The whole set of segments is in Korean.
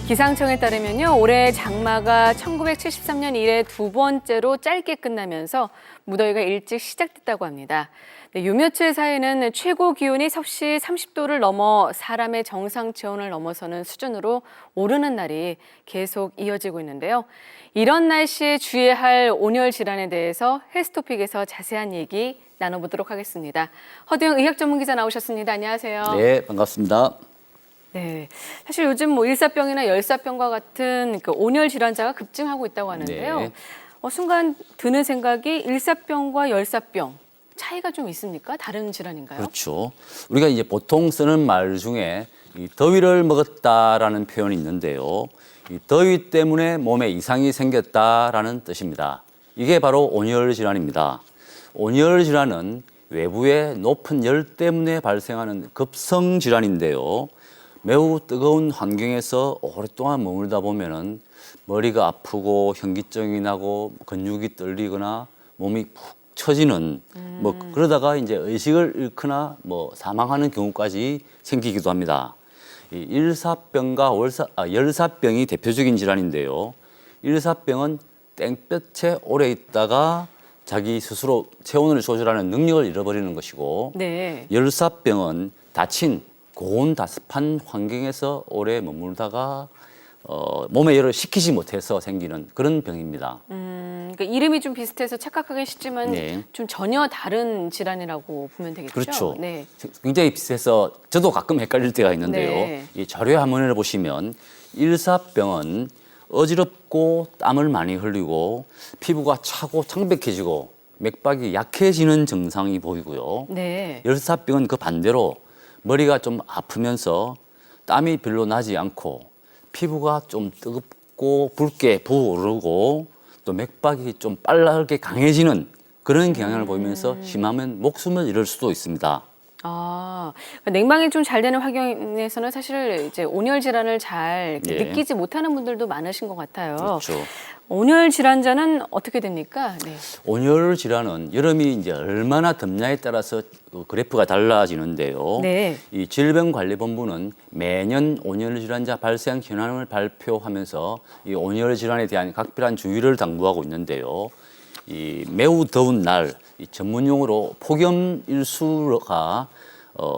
기상청에 따르면요, 올해 장마가 1973년 이래 두 번째로 짧게 끝나면서 무더위가 일찍 시작됐다고 합니다. 요 며칠 사이에는 최고 기온이 섭씨 30도를 넘어 사람의 정상 체온을 넘어서는 수준으로 오르는 날이 계속 이어지고 있는데요. 이런 날씨에 주의해야 할 온열 질환에 대해서 헬스토픽에서 자세한 얘기 나눠보도록 하겠습니다. 허두영 의학 전문 기자 나오셨습니다. 안녕하세요. 네, 반갑습니다. 네, 사실 요즘 일사병이나 열사병과 같은 온열 질환자가 급증하고 있다고 하는데요. 네. 순간 드는 생각이 일사병과 열사병 차이가 좀 있습니까? 다른 질환인가요? 그렇죠. 우리가 이제 보통 쓰는 말 중에 이 더위를 먹었다라는 표현이 있는데요. 이 더위 때문에 몸에 이상이 생겼다라는 뜻입니다. 이게 바로 온열 질환입니다. 온열 질환은 외부의 높은 열 때문에 발생하는 급성 질환인데요. 매우 뜨거운 환경에서 오랫동안 머물다 보면은 머리가 아프고 현기증이 나고 근육이 떨리거나 몸이 푹 처지는 그러다가 이제 의식을 잃거나 사망하는 경우까지 생기기도 합니다. 이 일사병과 열사병이 대표적인 질환인데요. 일사병은 땡볕에 오래 있다가 자기 스스로 체온을 조절하는 능력을 잃어버리는 것이고, 네. 열사병은 다친 고온다습한 환경에서 오래 머물다가 몸의 열을 식히지 못해서 생기는 그런 병입니다. 그러니까 이름이 좀 비슷해서 착각하기 쉽지만 네. 좀 전혀 다른 질환이라고 보면 되겠죠? 그렇죠. 네. 굉장히 비슷해서 저도 가끔 헷갈릴 때가 있는데요. 네. 이 자료의 화면을 보시면 일사병은 어지럽고 땀을 많이 흘리고 피부가 차고 창백해지고 맥박이 약해지는 증상이 보이고요. 네. 열사병은 그 반대로 머리가 좀 아프면서 땀이 별로 나지 않고 피부가 좀 뜨겁고 붉게 부어오르고 또 맥박이 좀 빠르게 강해지는 그런 경향을 보이면서 심하면 목숨을 잃을 수도 있습니다. 아, 냉방이 좀 잘 되는 환경에서는 사실 이제 온열 질환을 잘 예. 느끼지 못하는 분들도 많으신 것 같아요. 그렇죠. 온열 질환자는 어떻게 됩니까? 네. 온열 질환은 여름이 이제 얼마나 덥냐에 따라서 그래프가 달라지는데요. 네. 이 질병관리본부는 매년 온열 질환자 발생 현황을 발표하면서 이 온열 질환에 대한 각별한 주의를 당부하고 있는데요. 이 매우 더운 날, 이 전문용어로 폭염일수가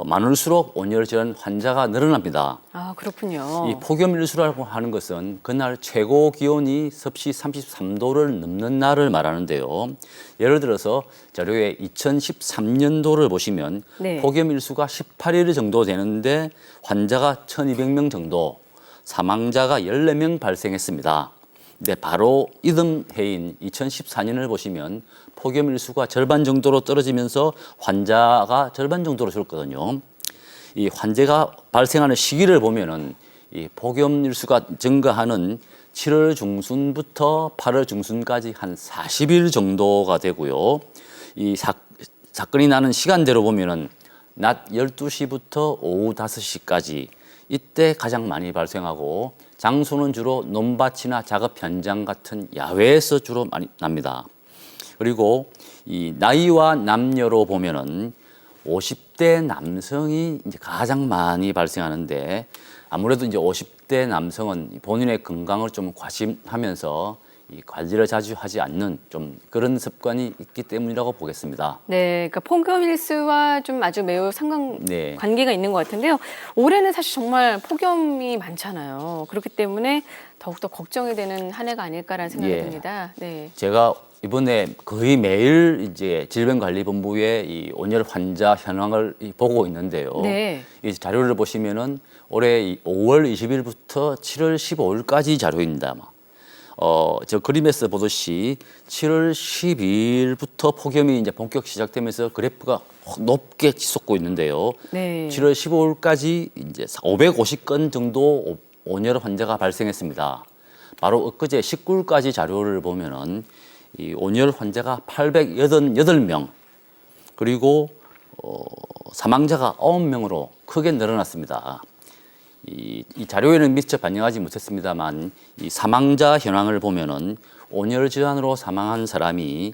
많을수록 온열 질환 환자가 늘어납니다. 아, 그렇군요. 이 폭염일수라고 하는 것은 그날 최고 기온이 섭씨 33도를 넘는 날을 말하는데요. 예를 들어서 자료에 2013년도를 보시면 네. 폭염일수가 18일 정도 되는데 환자가 1,200명 정도, 사망자가 14명 발생했습니다. 근데 바로 이듬 해인 2014년을 보시면 폭염일수가 절반 정도로 떨어지면서 환자가 절반 정도로 줄었거든요. 이 환자가 발생하는 시기를 보면은 이 폭염일수가 증가하는 7월 중순부터 8월 중순까지 한 40일 정도가 되고요. 이 사건이 나는 시간대로 보면은 낮 12시부터 오후 5시까지 이때 가장 많이 발생하고 장소는 주로 논밭이나 작업 현장 같은 야외에서 주로 많이 납니다. 그리고 이 나이와 남녀로 보면은 50대 남성이 이제 가장 많이 발생하는데 아무래도 이제 50대 남성은 본인의 건강을 좀 과심하면서 이 관리를 자주 하지 않는 좀 그런 습관이 있기 때문이라고 보겠습니다. 네, 그러니까 폭염일수와 좀 아주 매우 네. 관계가 있는 것 같은데요. 올해는 사실 정말 폭염이 많잖아요. 그렇기 때문에 더욱더 걱정이 되는 한 해가 아닐까라는 생각이 예. 듭니다. 네. 제가 이번에 거의 매일 이제 질병관리본부의 이 온열 환자 현황을 보고 있는데요. 네. 이 자료를 보시면은 올해 5월 20일부터 7월 15일까지 자료입니다. 저 그림에서 보듯이 7월 12일부터 폭염이 이제 본격 시작되면서 그래프가 높게 치솟고 있는데요. 네. 7월 15일까지 이제 550건 정도 온열 환자가 발생했습니다. 바로 엊그제 19일까지 자료를 보면은 이 온열 환자가 888명, 그리고 사망자가 9명으로 크게 늘어났습니다. 이 자료에는 미처 반영하지 못했습니다만 이 사망자 현황을 보면은 온열 질환으로 사망한 사람이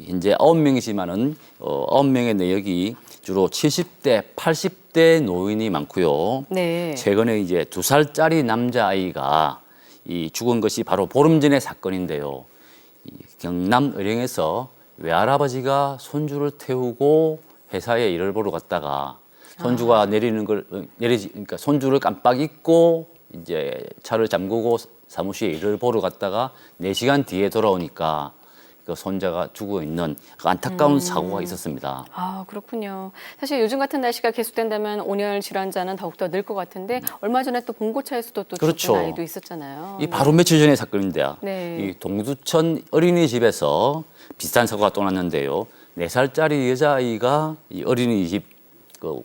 현재 9명이지만은 9명의 내역이 주로 70대, 80대 노인이 많고요. 네. 최근에 이제 2살짜리 남자아이가 이 죽은 것이 바로 보름 전의 사건인데요. 이 경남 의령에서 외할아버지가 손주를 태우고 회사에 일을 보러 갔다가 손주가 그러니까 손주를 깜빡 잊고 이제 차를 잠그고 사무실에 일을 보러 갔다가 4시간 뒤에 돌아오니까 그 손자가 죽어 있는 그 안타까운 사고가 있었습니다. 아, 그렇군요. 사실 요즘 같은 날씨가 계속된다면 온열 질환자는 더욱더 늘 것 같은데 얼마 전에 또 봉고차에서도 또 그렇죠. 죽은 아이도 있었잖아요. 이 바로 며칠 전의 사건인데요. 네. 이 동두천 어린이집에서 비슷한 사고가 또 났는데요. 4살짜리 여자아이가 이 어린이집 그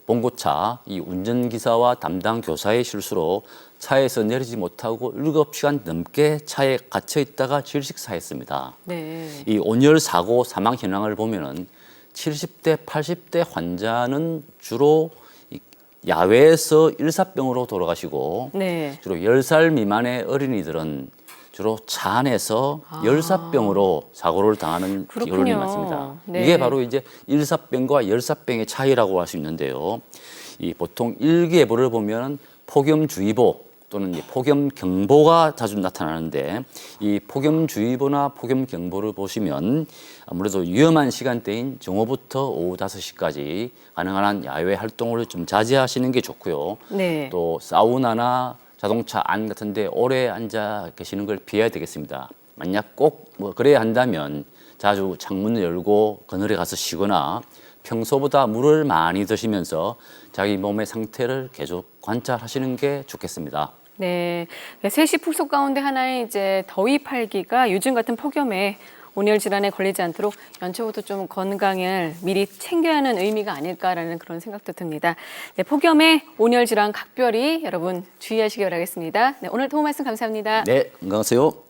봉고차 이 운전기사와 담당 교사의 실수로 차에서 내리지 못하고 7시간 넘게 차에 갇혀 있다가 질식사했습니다. 네. 이 온열 사고 사망 현황을 보면은 70대, 80대 환자는 주로 이 야외에서 일사병으로 돌아가시고 네. 주로 10살 미만의 어린이들은 주로 차 안에서 열사병으로 사고를 당하는 그렇군요. 경우가 많습니다. 네. 이게 바로 이제 일사병과 열사병의 차이라고 할 수 있는데요. 이 보통 일기예보를 보면 폭염주의보 또는 이제 폭염경보가 자주 나타나는데 이 폭염주의보나 폭염경보를 보시면 아무래도 위험한 시간대인 정오부터 오후 5시까지 가능한 한 야외 활동을 좀 자제하시는 게 좋고요. 네. 또 사우나나 자동차 안 같은 데 오래 앉아 계시는 걸 피해야 되겠습니다. 만약 꼭 뭐 그래야 한다면 자주 창문을 열고 그늘에 가서 쉬거나 평소보다 물을 많이 드시면서 자기 몸의 상태를 계속 관찰하시는 게 좋겠습니다. 네. 세시 풍속 가운데 하나의 이제 더위 팔기가 요즘 같은 폭염에 온열 질환에 걸리지 않도록 연초부터 좀 건강을 미리 챙겨야 하는 의미가 아닐까라는 그런 생각도 듭니다. 네, 폭염에 온열 질환 각별히 여러분 주의하시기 바라겠습니다. 네, 오늘 도움 말씀 감사합니다. 네, 건강하세요.